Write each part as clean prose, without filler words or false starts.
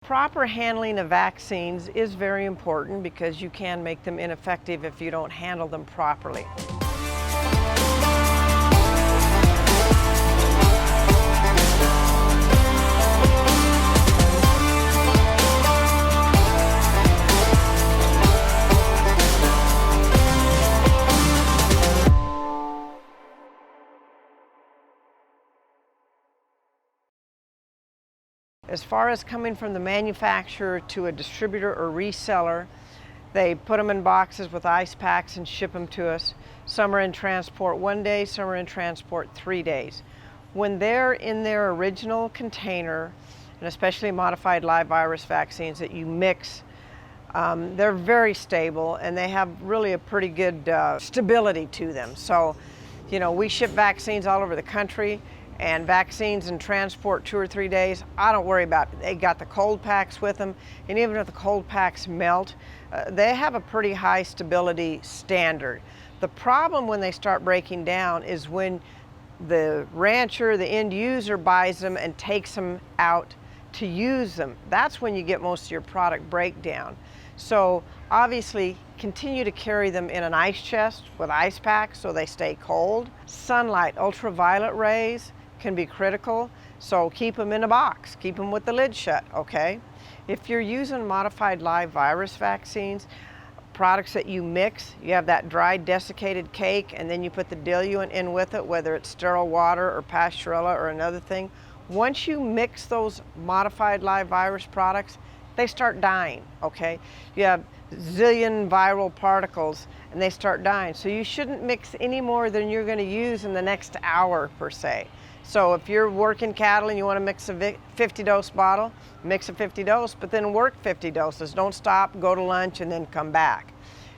Proper handling of vaccines is very important because you can make them ineffective if you don't handle them properly. As far as coming from the manufacturer to a distributor or reseller, they put them in boxes with ice packs and ship them to us. Some are in transport 1 day, some are in transport 3 days. When they're in their original container, and especially modified live virus vaccines that you mix, they're very stable and they have really a pretty good stability to them. So, we ship vaccines all over the country, and vaccines in transport 2 or 3 days, I don't worry about it. They got the cold packs with them, and even if the cold packs melt, they have a pretty high stability standard. The problem when they start breaking down is when the rancher, the end user, buys them and takes them out to use them. That's when you get most of your product breakdown. So obviously continue to carry them in an ice chest with ice packs so they stay cold. Sunlight, ultraviolet rays can be critical, so keep them in a box, keep them with the lid shut, okay? If you're using modified live virus vaccines, products that you mix, you have that dried desiccated cake and then you put the diluent in with it, whether it's sterile water or Pasteurella or another thing. Once you mix those modified live virus products, they start dying, okay? You have zillion viral particles and they start dying. So you shouldn't mix any more than you're gonna use in the next hour per se. So if you're working cattle and you want to mix a 50 dose bottle, mix a 50 dose, but then work 50 doses. Don't stop, go to lunch, and then come back.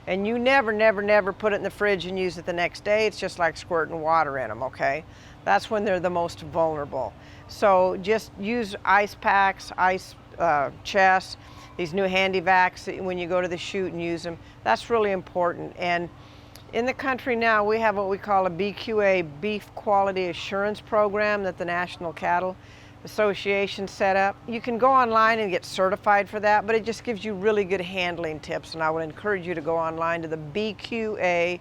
And you never put it in the fridge and use it the next day. It's just like squirting water in them, okay? That's when they're the most vulnerable. So just use ice packs, ice chests, these new HandyVacs when you go to the shoot and use them. That's really important. And in the country now, we have what we call a BQA, Beef Quality Assurance Program, that the National Cattle Association set up. You can go online and get certified for that, but it just gives you really good handling tips, and I would encourage you to go online to the BQA,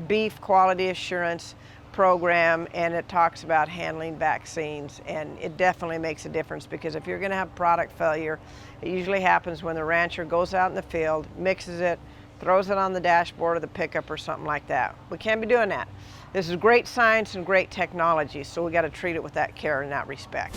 Beef Quality Assurance Program, and it talks about handling vaccines, and it definitely makes a difference, because if you're going to have product failure, it usually happens when the rancher goes out in the field, mixes it, throws it on the dashboard of the pickup or something like that. We can't be doing that. This is great science and great technology, so we got to treat it with that care and that respect.